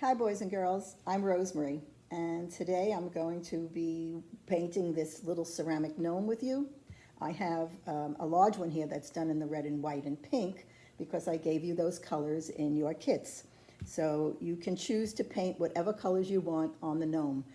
Hi boys and girls, I'm Rosemary, and today I'm going to be painting this little ceramic gnome with you. I have a large one here that's done in the red and white and pink because I gave you those colors in your kits. So you can choose to paint whatever colors you want on the gnome.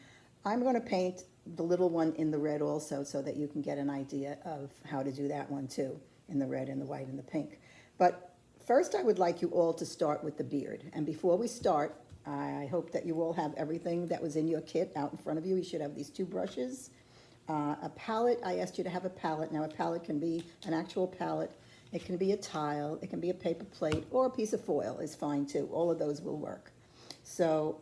I'm going to paint the little one in the red also so that you can get an idea of how to do that one too, in the red and the white and the pink. But first I would like you all to start with the beard. And before we start, I hope that you all have everything that was in your kit out in front of you. You should have these two brushes, a palette. I asked you to have a palette. Now a palette can be an actual palette. It can be a tile. It can be a paper plate, or a piece of foil is fine too. All of those will work. So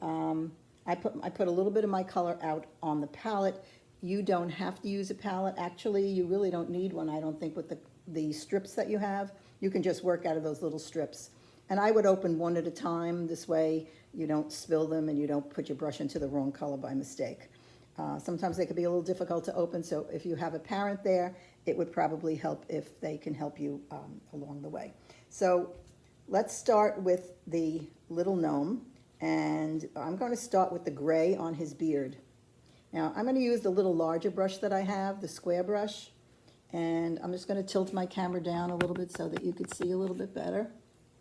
I put a little bit of my color out on the palette. You don't have to use a palette. Actually, you really don't need one, I don't think, with the strips that you have. You can just work out of those little strips. And I would open one at a time. This way you don't spill them and you don't put your brush into the wrong color by mistake. Sometimes they could be a little difficult to open, so if you have a parent there, it would probably help if they can help you along the way. So let's start with the little gnome, and I'm going to start with the gray on his beard. Now I'm going to use the little larger brush that I have, the square brush, and I'm just going to tilt my camera down a little bit so that you could see a little bit better.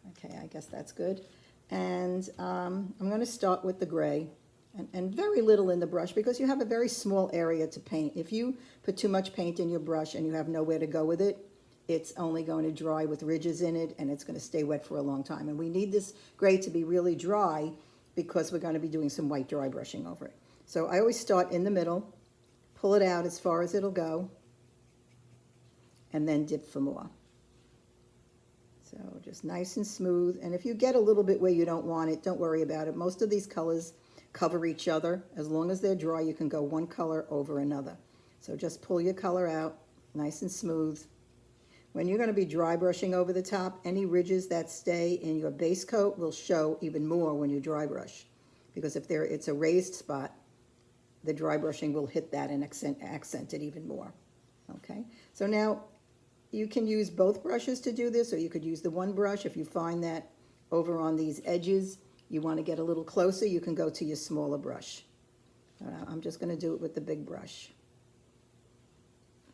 Okay, I guess that's good. And I'm going to start with the gray, and very little in the brush because you have a very small area to paint. If you put too much paint in your brush and you have nowhere to go with it, it's only going to dry with ridges in it and it's going to stay wet for a long time. And we need this gray to be really dry because we're going to be doing some white dry brushing over it. So I always start in the middle, pull it out as far as it'll go, and then dip for more. So just nice and smooth. And if you get a little bit where you don't want it, don't worry about it. Most of these colors cover each other. As long as they're dry, you can go one color over another. So just pull your color out, nice and smooth. When you're going to be dry brushing over the top, any ridges that stay in your base coat will show even more when you dry brush. Because if it's a raised spot, the dry brushing will hit that and accent it even more. Okay, so now you can use both brushes to do this, or you could use the one brush. If you find that over on these edges you want to get a little closer, you can go to your smaller brush. I'm just going to do it with the big brush.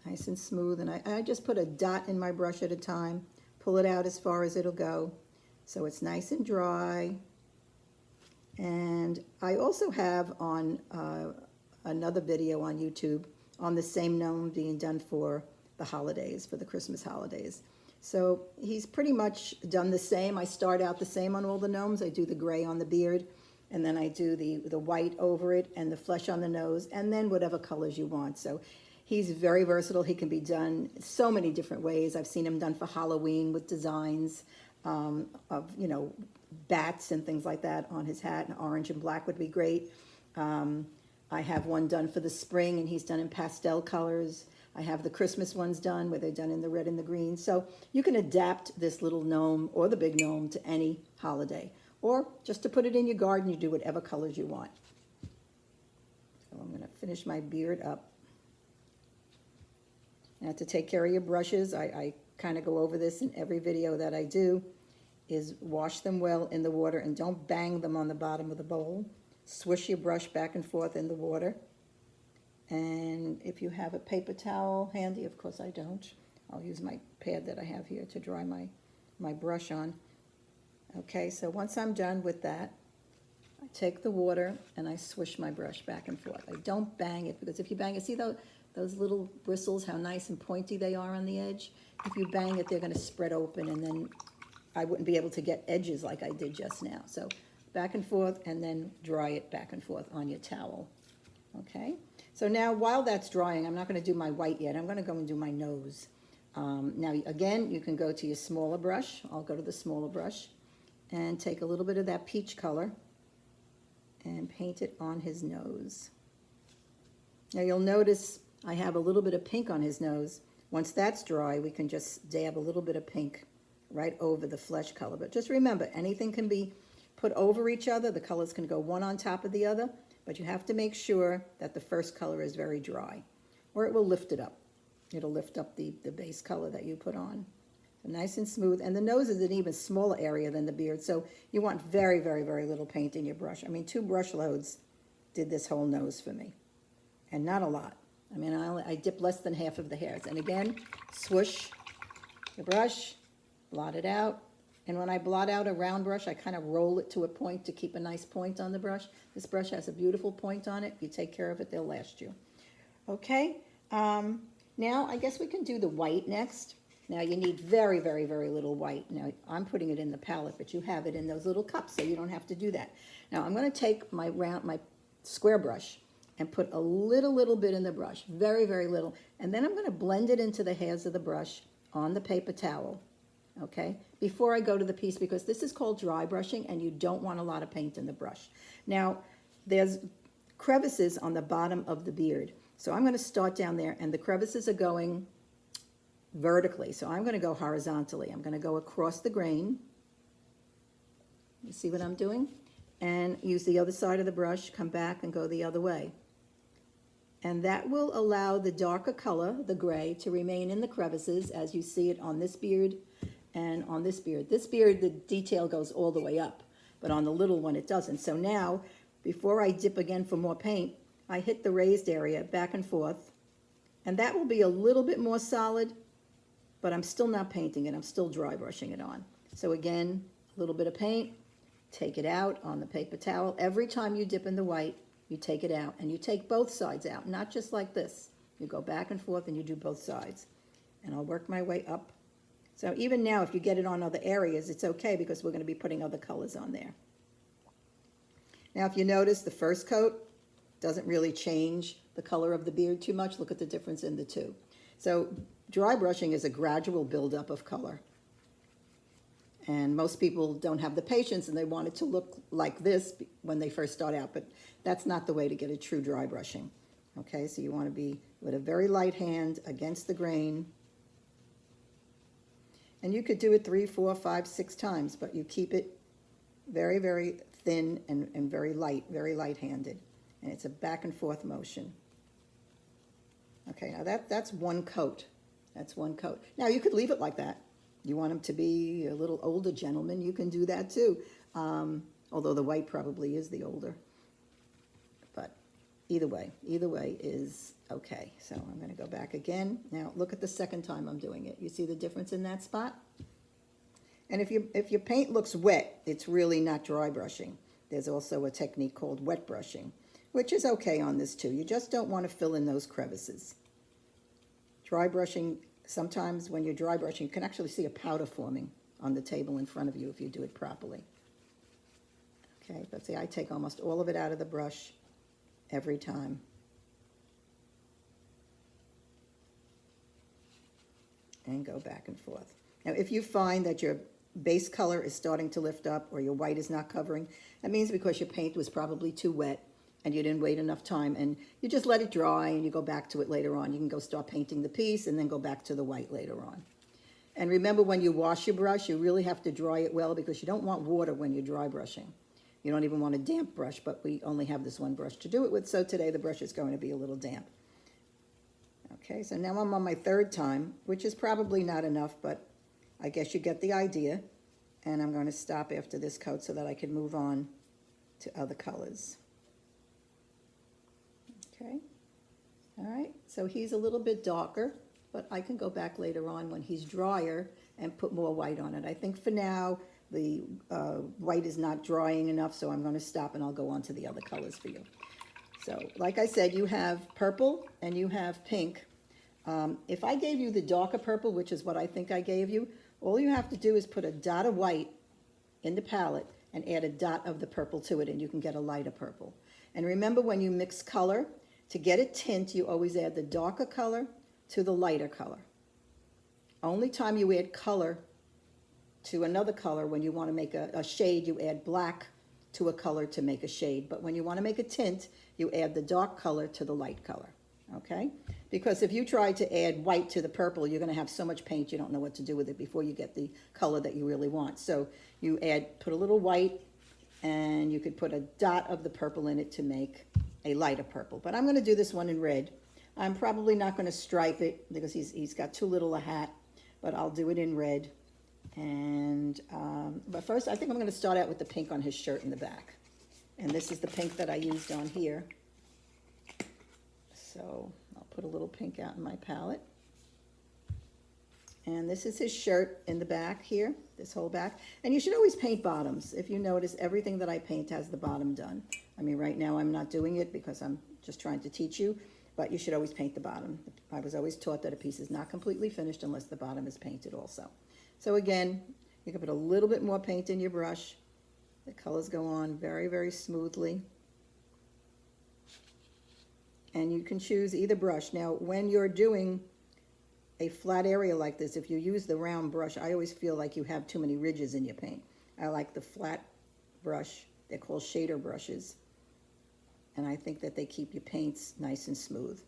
Nice and smooth, and I just put a dot in my brush at a time, pull it out as far as it'll go, so it's nice and dry. And I also have on another video on YouTube on the same gnome being done for the holidays, for the Christmas holidays. So he's pretty much done the same. I start out the same on all the gnomes. I do the gray on the beard, and then I do the white over it and the flesh on the nose, and then whatever colors you want. So he's very versatile. He can be done so many different ways. I've seen him done for Halloween with designs of, you know, bats and things like that on his hat, and orange and black would be great. I have one done for the spring, and he's done in pastel colors. I have the Christmas ones done where they're done in the red and the green. So you can adapt this little gnome or the big gnome to any holiday. Or just to put it in your garden, you do whatever colors you want. So I'm going to finish my beard up. Now to take care of your brushes, I kind of go over this in every video that I do, is wash them well in the water and don't bang them on the bottom of the bowl. Swish your brush back and forth in the water. And if you have a paper towel handy, of course I don't, I'll use my pad that I have here to dry my brush on. Okay, so once I'm done with that, I take the water and I swish my brush back and forth. I don't bang it, because if you bang it, see those little bristles, how nice and pointy they are on the edge? If you bang it, they're going to spread open, and then I wouldn't be able to get edges like I did just now. So back and forth, and then dry it back and forth on your towel. Okay, so now while that's drying, I'm not going to do my white yet. I'm going to go and do my nose. Now again, you can go to your smaller brush. I'll go to the smaller brush and take a little bit of that peach color and paint it on his nose. Now you'll notice I have a little bit of pink on his nose. Once that's dry, we can just dab a little bit of pink right over the flesh color. But just remember, anything can be put over each other. The colors can go one on top of the other. But you have to make sure that the first color is very dry, or it will lift it up. It'll lift up the base color that you put on. Nice and smooth, and the nose is an even smaller area than the beard, so you want very, very, very little paint in your brush. I mean, 2 brush loads did this whole nose for me, and not a lot. I mean, I dip less than half of the hairs, and again, swoosh the brush, blot it out, and when I blot out a round brush, I kind of roll it to a point to keep a nice point on the brush. This brush has a beautiful point on it. If you take care of it, they'll last you. Okay, now I guess we can do the white next. Now you need very, very, very little white. Now I'm putting it in the palette, but you have it in those little cups, so you don't have to do that. Now I'm going to take my square brush and put a little bit in the brush, very, very little, and then I'm going to blend it into the hairs of the brush on the paper towel, okay, before I go to the piece, because this is called dry brushing and you don't want a lot of paint in the brush. Now there's crevices on the bottom of the beard, so I'm going to start down there, and the crevices are going vertically, so I'm going to go horizontally. I'm going to go across the grain. You see what I'm doing? And use the other side of the brush, come back and go the other way. And that will allow the darker color, the gray, to remain in the crevices as you see it on this beard and on this beard. This beard, the detail goes all the way up, but on the little one it doesn't. So now, before I dip again for more paint, I hit the raised area back and forth, and that will be a little bit more solid, but I'm still not painting it. I'm still dry brushing it on. So again, a little bit of paint, take it out on the paper towel. Every time you dip in the white, you take it out, and you take both sides out, not just like this. You go back and forth and you do both sides. And I'll work my way up. So even now, if you get it on other areas, it's okay because we're going to be putting other colors on there. Now, if you notice, the first coat doesn't really change the color of the beard too much. Look at the difference in the two. So dry brushing is a gradual buildup of color. And most people don't have the patience and they want it to look like this when they first start out, but that's not the way to get a true dry brushing. Okay, so you want to be with a very light hand against the grain. And you could do it 3, 4, 5, 6 times, but you keep it very, very thin and very light-handed. And it's a back and forth motion. Okay, now that's one coat. That's one coat. Now you could leave it like that. You want him to be a little older gentleman, you can do that too. Although the white probably is the older. But either way is okay. So I'm going to go back again. Now look at the second time I'm doing it. You see the difference in that spot? And if your paint looks wet, it's really not dry brushing. There's also a technique called wet brushing, which is okay on this too. You just don't want to fill in those crevices. Dry brushing, sometimes when you're dry brushing, you can actually see a powder forming on the table in front of you if you do it properly. Okay, but see, I take almost all of it out of the brush every time. And go back and forth. Now, if you find that your base color is starting to lift up or your white is not covering, that means because your paint was probably too wet and you didn't wait enough time, and you just let it dry and you go back to it later on. You can go start painting the piece and then go back to the white later on. And remember, when you wash your brush, you really have to dry it well because you don't want water when you're dry brushing. You don't even want a damp brush, but we only have this one brush to do it with, so today the brush is going to be a little damp. Okay, so now I'm on my third time, which is probably not enough, but I guess you get the idea. And I'm going to stop after this coat so that I can move on to other colors. Okay, all right, so he's a little bit darker, but I can go back later on when he's drier and put more white on it. I think for now, the white is not drying enough, so I'm going to stop and I'll go on to the other colors for you. So, like I said, you have purple and you have pink. If I gave you the darker purple, which is what I think I gave you, all you have to do is put a dot of white in the palette and add a dot of the purple to it, and you can get a lighter purple. And remember, when you mix color, to get a tint, you always add the darker color to the lighter color. Only time you add color to another color, when you want to make a shade, you add black to a color to make a shade. But when you want to make a tint, you add the dark color to the light color, okay? Because if you try to add white to the purple, you're going to have so much paint you don't know what to do with it before you get the color that you really want. So you put a little white, and you could put a dot of the purple in it to make a lighter purple. But I'm going to do this one in red. I'm probably not going to stripe it because he's got too little a hat. but I'll do it in red. And, but first I think I'm gonna start out with the pink on his shirt in the back. And this is the pink that I used on here. So I'll put a little pink out in my palette. And this is his shirt in the back here, this whole back. And you should always paint bottoms. If you notice, everything that I paint has the bottom done. I mean, right now I'm not doing it because I'm just trying to teach you, but you should always paint the bottom. I was always taught that a piece is not completely finished unless the bottom is painted also. So again, you can put a little bit more paint in your brush. The colors go on very, very smoothly. And you can choose either brush. Now, when you're doing a flat area like this, if you use the round brush, I always feel like you have too many ridges in your paint. I like the flat brush. They're called shader brushes. And I think that they keep your paints nice and smooth.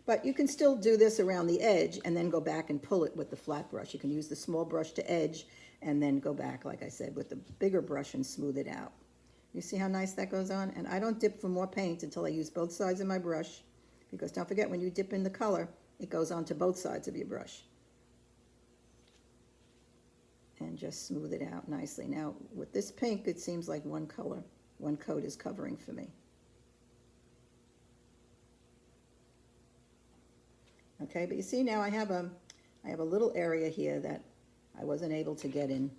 But you can still do this around the edge and then go back and pull it with the flat brush. You can use the small brush to edge and then go back, like I said, with the bigger brush and smooth it out. You see how nice that goes on? And I don't dip for more paint until I use both sides of my brush, because don't forget, when you dip in the color, it goes onto both sides of your brush. And just smooth it out nicely. Now, with this pink, it seems like one color, one coat is covering for me. Okay, but you see now I have a little area here that I wasn't able to get in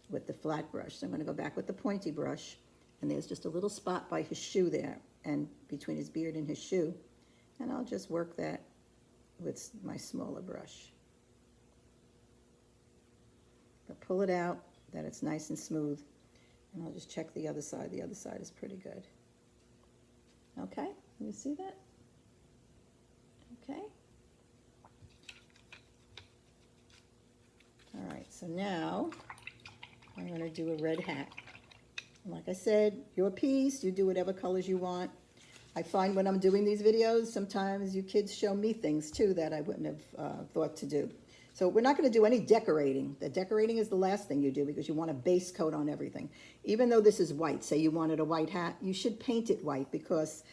with the flat brush. So I'm going to go back with the pointy brush, and there's just a little spot by his shoe there, and between his beard and his shoe. And I'll just work that with my smaller brush. But pull it out, that it's nice and smooth. And I'll just check the other side. The other side is pretty good. Okay, you see that? Okay. All right, so now I'm going to do a red hat. And like I said, your piece, you do whatever colors you want. I find when I'm doing these videos, sometimes you kids show me things too that I wouldn't have thought to do. So we're not going to do any decorating. The decorating is the last thing you do because you want a base coat on everything. Even though this is white, say you wanted a white hat, you should paint it white because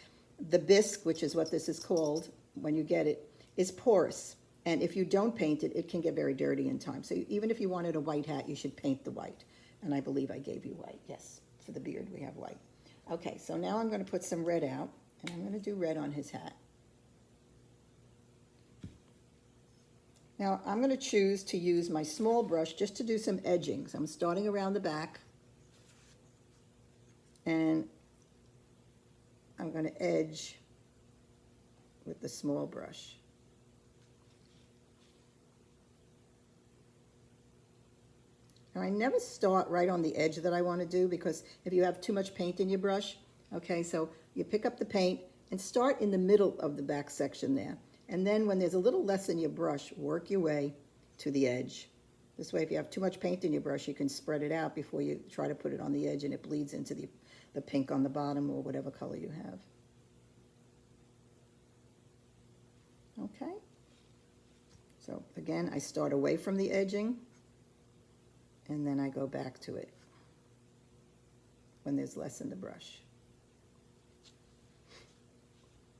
the bisque, which is what this is called when you get it, is porous. And if you don't paint it, it can get very dirty in time. So even if you wanted a white hat, you should paint the white. And I believe I gave you white. Yes, for the beard we have white. Okay, so now I'm going to put some red out, and I'm going to do red on his hat. Now I'm going to choose to use my small brush just to do some edging. So I'm starting around the back, and I'm going to edge with the small brush. Now I never start right on the edge that I want to do, because if you have too much paint in your brush, okay, so you pick up the paint and start in the middle of the back section there. And then when there's a little less in your brush, work your way to the edge. This way, if you have too much paint in your brush, you can spread it out before you try to put it on the edge and it bleeds into the pink on the bottom or whatever color you have. Okay. So again, I start away from the edging, and then I go back to it when there's less in the brush.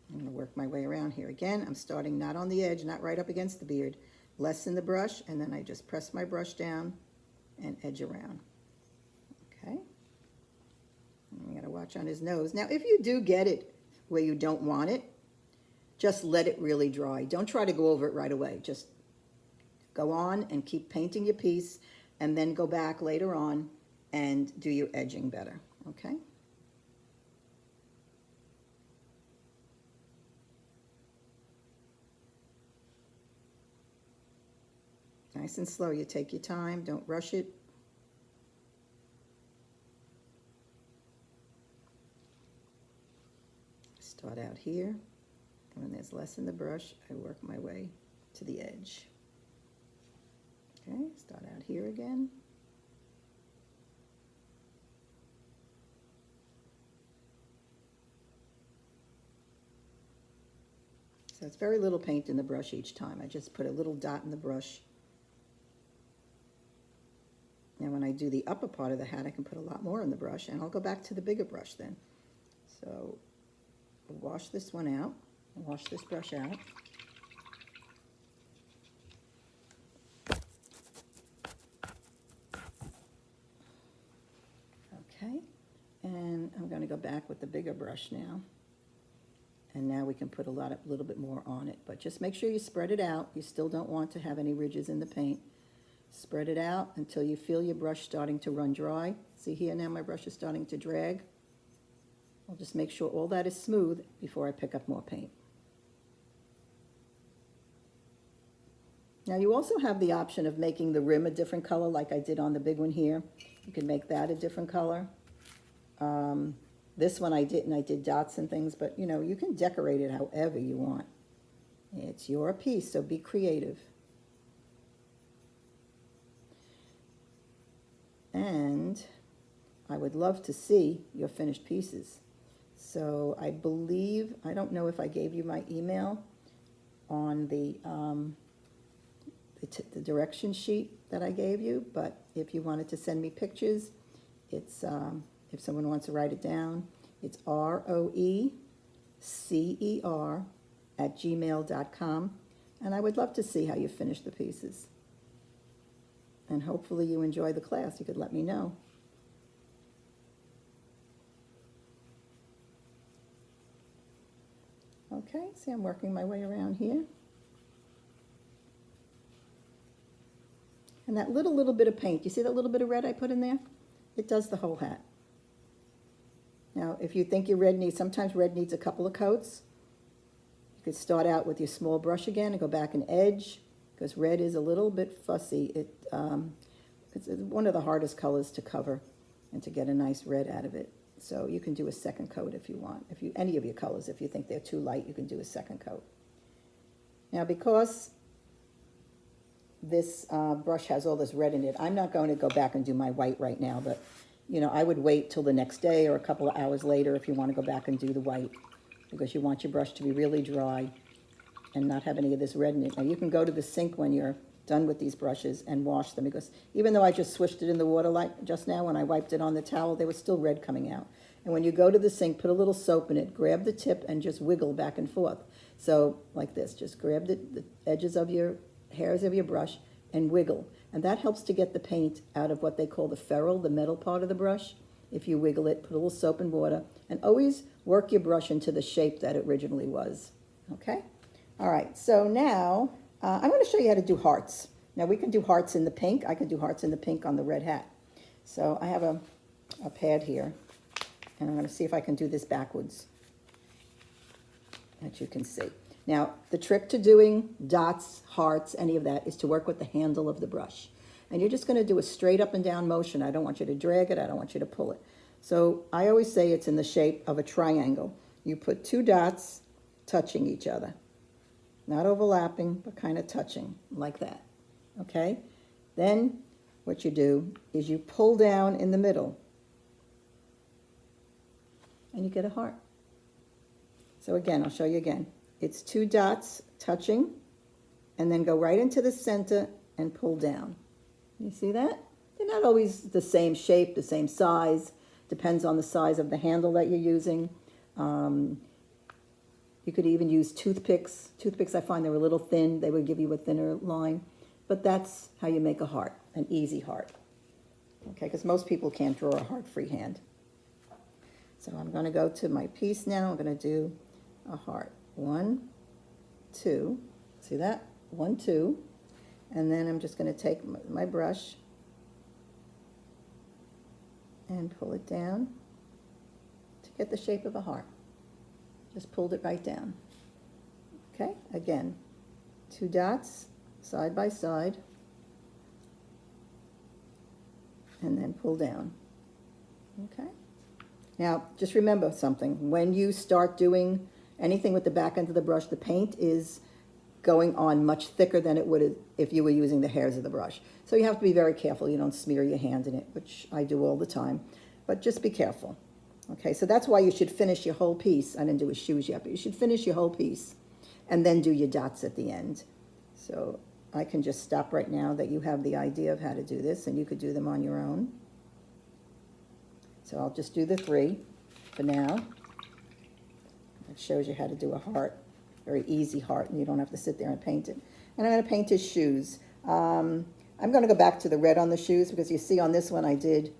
I'm going to work my way around here. Again, I'm starting not on the edge, not right up against the beard, less in the brush, and then I just press my brush down and edge around. Okay. I'm going to watch on his nose. Now, if you do get it where you don't want it, just let it really dry. Don't try to go over it right away. Just go on and keep painting your piece, and then go back later on and do your edging better, okay? Nice and slow. You take your time. Don't rush it. Start out here, and when there's less in the brush, I work my way to the edge. Okay, start out here again. So it's very little paint in the brush each time. I just put a little dot in the brush. Now when I do the upper part of the hat, I can put a lot more in the brush, and I'll go back to the bigger brush then. So I'll wash this one out, wash this brush out. And I'm going to go back with the bigger brush now. And now we can put a little bit more on it. But just make sure you spread it out. You still don't want to have any ridges in the paint. Spread it out until you feel your brush starting to run dry. See here now my brush is starting to drag. I'll just make sure all that is smooth before I pick up more paint. Now you also have the option of making the rim a different color like I did on the big one here. You can make that a different color. This one I did dots and things, but you know, you can decorate it however you want. It's your piece, so be creative. And I would love to see your finished pieces. So I believe, I don't know if I gave you my email on the direction sheet that I gave you, but if you wanted to send me pictures, it's, if someone wants to write it down, it's roecer@gmail.com, and I would love to see how you finish the pieces. And hopefully you enjoy the class. You could let me know. Okay, see I'm working my way around here. And that little bit of paint, you see that little bit of red I put in there? It does the whole hat. Now, if you think your red needs, sometimes red needs a couple of coats. You could start out with your small brush again and go back an edge, because red is a little bit fussy. It's one of the hardest colors to cover and to get a nice red out of it. So you can do a second coat if you want. Any of your colors, if you think they're too light, you can do a second coat. Now, because this brush has all this red in it, I'm not going to go back and do my white right now, but you know, I would wait till the next day or a couple of hours later if you want to go back and do the white, because you want your brush to be really dry and not have any of this red in it. Now you can go to the sink when you're done with these brushes and wash them, because even though I just swished it in the water like just now, when I wiped it on the towel, there was still red coming out. And when you go to the sink, put a little soap in it, grab the tip and just wiggle back and forth. So like this, just grab the edges of your hairs of your brush and wiggle. And that helps to get the paint out of what they call the ferrule, the metal part of the brush. If you wiggle it, put a little soap and water, and always work your brush into the shape that it originally was. Okay? All right, so now I'm going to show you how to do hearts. Now we can do hearts in the pink. I can do hearts in the pink on the red hat. So I have a pad here, and I'm going to see if I can do this backwards, that you can see. Now, the trick to doing dots, hearts, any of that is to work with the handle of the brush. And you're just going to do a straight up and down motion. I don't want you to drag it. I don't want you to pull it. So I always say it's in the shape of a triangle. You put two dots touching each other. Not overlapping, but kind of touching, like that. Okay? Then what you do is you pull down in the middle. And you get a heart. So again, I'll show you again. It's two dots touching, and then go right into the center and pull down. You see that? They're not always the same shape, the same size. Depends on the size of the handle that you're using. You could even use toothpicks. Toothpicks, I find they're a little thin. They would give you a thinner line. But that's how you make a heart, an easy heart. Okay, because most people can't draw a heart freehand. So I'm going to go to my piece now. I'm going to do a heart. 1, 2, see that? 1, 2, and then I'm just going to take my brush and pull it down to get the shape of a heart. Just pulled it right down. Okay, again, two dots side by side, and then pull down. Okay. Now, just remember something. When you start doing anything with the back end of the brush, the paint is going on much thicker than it would if you were using the hairs of the brush. So you have to be very careful you don't smear your hand in it, which I do all the time, but just be careful. Okay, so that's why you should finish your whole piece. I didn't do his shoes yet, but you should finish your whole piece and then do your dots at the end. So I can just stop right now that you have the idea of how to do this, and you could do them on your own. So I'll just do the 3 for now. It shows you how to do a heart, very easy heart, and you don't have to sit there and paint it. And I'm going to paint his shoes. I'm going to go back to the red on the shoes, because you see on this one I did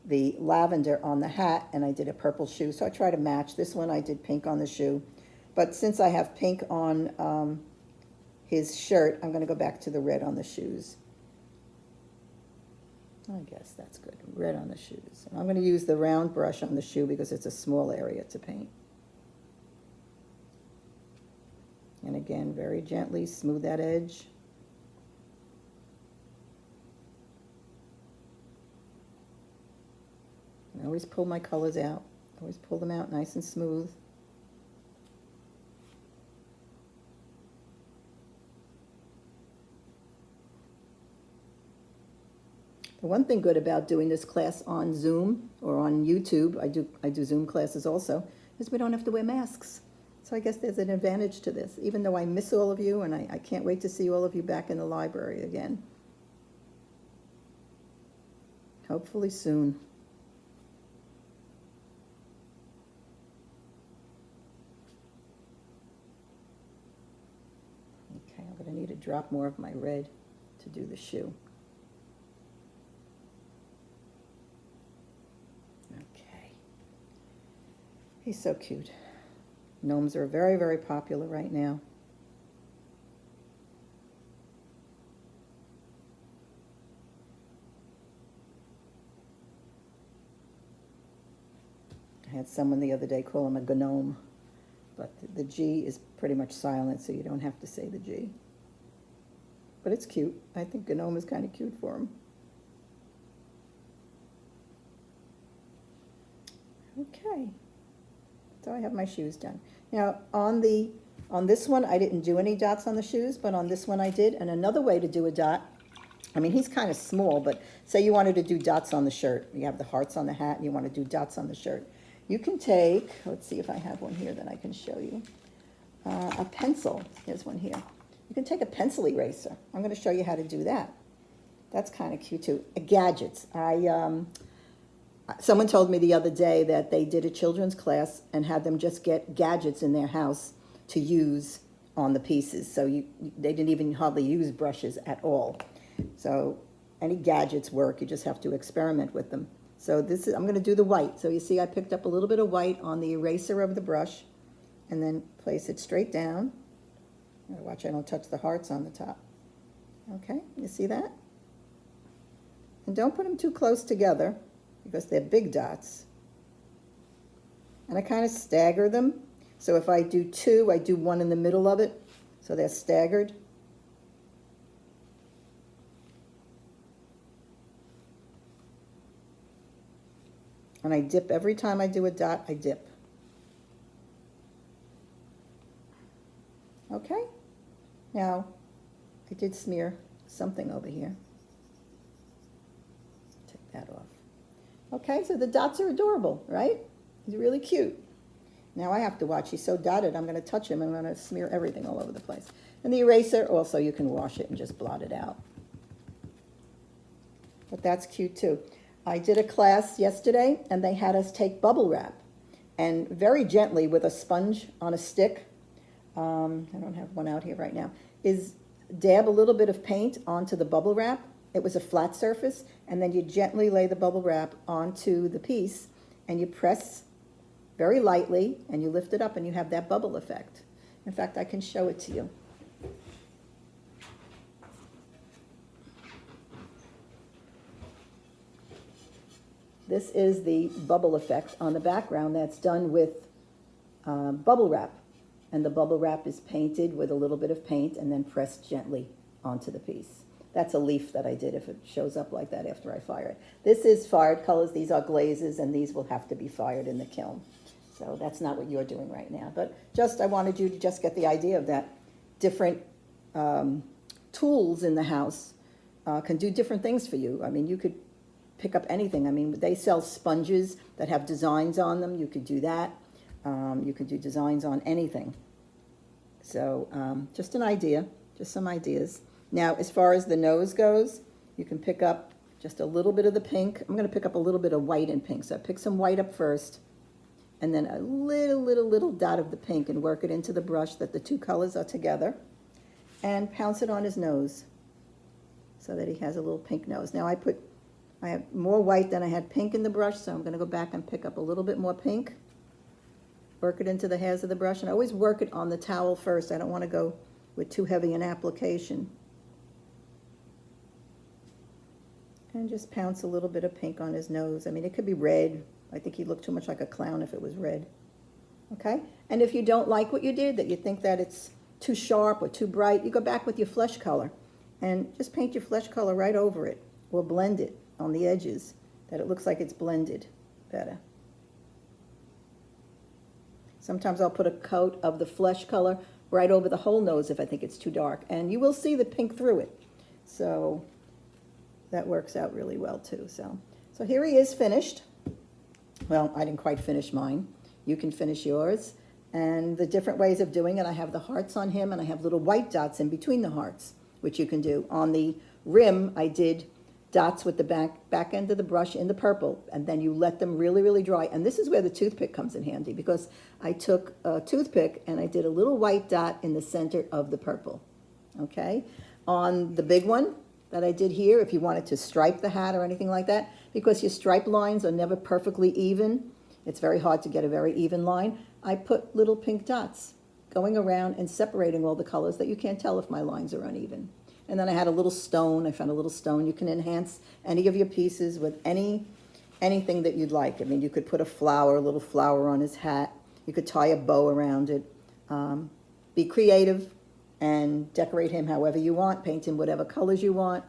the lavender on the hat, and I did a purple shoe. So I try to match. This one I did pink on the shoe. But since I have pink on his shirt, I'm going to go back to the red on the shoes. I guess that's good. Red on the shoes. And I'm going to use the round brush on the shoe because it's a small area to paint. And again, very gently smooth that edge. I always pull my colors out. Always pull them out nice and smooth. The one thing good about doing this class on Zoom or on YouTube, I do Zoom classes also, is we don't have to wear masks. So I guess there's an advantage to this, even though I miss all of you and I can't wait to see all of you back in the library again. Hopefully soon. Okay, I'm going to need to drop more of my red to do the shoe. Okay. He's so cute. Gnomes are very, very popular right now. I had someone the other day call him a gnome, but the G is pretty much silent, so you don't have to say the G. But it's cute. I think gnome is kind of cute for him. Okay. So I have my shoes done. Now on this one I didn't do any dots on the shoes, but on this one I did. And another way to do a dot, I mean he's kind of small, but say you wanted to do dots on the shirt. You have the hearts on the hat and you want to do dots on the shirt. You can take, let's see if I have one here that I can show you, a pencil. Here's one here. You can take a pencil eraser. I'm going to show you how to do that. That's kind of cute too. Gadgets. Someone told me the other day that they did a children's class and had them just get gadgets in their house to use on the pieces. So they didn't even hardly use brushes at all. So any gadgets work, you just have to experiment with them. So I'm going to do the white. So you see I picked up a little bit of white on the eraser of the brush and then place it straight down. Watch I don't touch the hearts on the top. Okay, you see that? And don't put them too close together, because they're big dots. And I kind of stagger them. So if I do two, I do one in the middle of it, so they're staggered. And I dip every time I do a dot, I dip. Okay, now I did smear something over here. Take that off. Okay, so the dots are adorable, right? He's really cute. Now I have to watch. He's so dotted, I'm going to touch him and I'm going to smear everything all over the place. And the eraser, also you can wash it and just blot it out. But that's cute too. I did a class yesterday and they had us take bubble wrap and very gently with a sponge on a stick, I don't have one out here right now, is dab a little bit of paint onto the bubble wrap. It was a flat surface, and then you gently lay the bubble wrap onto the piece, and you press very lightly, and you lift it up, and you have that bubble effect. In fact, I can show it to you. This is the bubble effect on the background that's done with bubble wrap, and the bubble wrap is painted with a little bit of paint and then pressed gently onto the piece. That's a leaf that I did if it shows up like that after I fire it. This is fired colors. These are glazes, and these will have to be fired in the kiln. So that's not what you're doing right now. But just I wanted you to just get the idea of that. Different tools in the house can do different things for you. I mean, you could pick up anything. I mean, they sell sponges that have designs on them. You could do that. You could do designs on anything. So just an idea, just some ideas. Now, as far as the nose goes, you can pick up just a little bit of the pink. I'm going to pick up a little bit of white and pink. So I pick some white up first, and then a little dot of the pink, and work it into the brush that the two colors are together, and pounce it on his nose so that he has a little pink nose. Now I put I have more white than I had pink in the brush, so I'm gonna go back and pick up a little bit more pink. Work it into the hairs of the brush, and I always work it on the towel first. I don't wanna go with too heavy an application. And just pounce a little bit of pink on his nose. I mean, it could be red. I think he'd look too much like a clown if it was red. Okay? And if you don't like what you did, that you think that it's too sharp or too bright, you go back with your flesh color and just paint your flesh color right over it, or blend it on the edges, that it looks like it's blended better. Sometimes I'll put a coat of the flesh color right over the whole nose if I think it's too dark, and you will see the pink through it. So that works out really well too. So here he is finished. Well, I didn't quite finish mine. You can finish yours. And the different ways of doing it, I have the hearts on him, and I have little white dots in between the hearts, which you can do. On the rim, I did dots with the back end of the brush in the purple, and then you let them really, really dry. And this is where the toothpick comes in handy, because I took a toothpick and I did a little white dot in the center of the purple. Okay? On the big one that I did here, if you wanted to stripe the hat or anything like that, because your stripe lines are never perfectly even, it's very hard to get a very even line, I put little pink dots going around and separating all the colors that you can't tell if my lines are uneven. And then I had a little stone. I found a little stone. You can enhance any of your pieces with anything that you'd like. I mean, you could put a little flower on his hat. You could tie a bow around it. Be creative and decorate him however you want. Paint him whatever colors you want.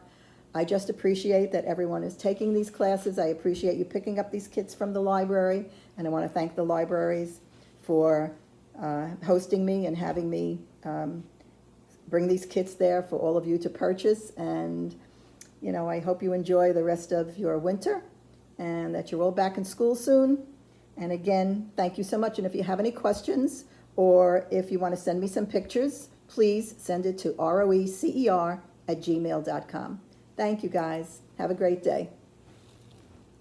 I just appreciate that everyone is taking these classes. I appreciate you picking up these kits from the library. And I want to thank the libraries for hosting me and having me bring these kits there for all of you to purchase. And, you know, I hope you enjoy the rest of your winter and that you're all back in school soon. And again, thank you so much. And if you have any questions, or if you want to send me some pictures, please send it to roecer@gmail.com. Thank you, guys. Have a great day.